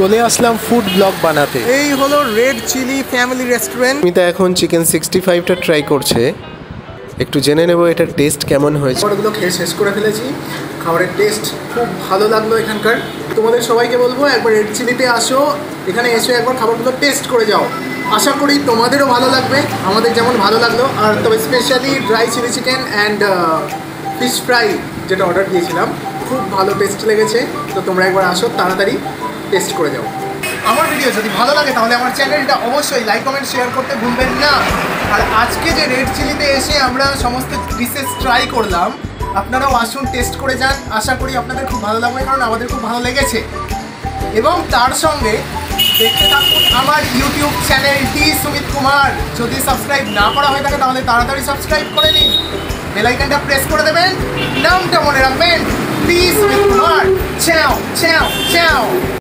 চলে আসলাম food blog বানাতে। এই হলো red chilli family restaurant. Mita এখন চিকেন 65টা ট্রাই করছে, একটু জেনে নেব এটার টেস্ট কেমন হয়েছে। খাবারগুলো খেয়ে শেষ করে ফেলেছি, খাবারের টেস্ট খুব ভালো লাগলো এখানকার। তোমাদের সবাইকে বলবো একবার রেড চিলিতে আসো, এখানে এসে একবার খাবারগুলো টেস্ট করে যাও। আশা করি তোমাদেরও ভালো লাগবে, আমাদের যেমন ভালো লাগলো। আর তবে specially dry chilli chicken and fish fry যেটা অর্ডার দিয়েছিলাম, খুব ভালো টেস্ট লেগেছে। তো তোমরা একবার আসো, তাড়াতাড়ি টেস্ট করে যাও। আমার ভিডিও যদি ভালো লাগে তাহলে আমার চ্যানেলটা অবশ্যই লাইক কমেন্ট শেয়ার করতে ভুলবেন না। আর আজকে যে রেড চিলিতে এসে আমরা সমস্ত ডিশেস ট্রাই করলাম, আপনারাও আসুন, টেস্ট করে যান। আশা করি আপনাদের খুব ভালো লাগবে, কারণ আমাদের খুব ভালো লেগেছে। এবং তার সঙ্গে দেখতে থাকুন আমার ইউটিউব চ্যানেলটি সুমিত কুমার। যদি সাবস্ক্রাইব না করা হয়ে থাকে তাহলে তাড়াতাড়ি সাবস্ক্রাইব করে নিন, বেল আইকনটা প্রেস করে দেবেন, নামটা মনে রাখবেন, প্লিজ সুমিত কুমার। চ্যাও চ্যাও চ্যাও।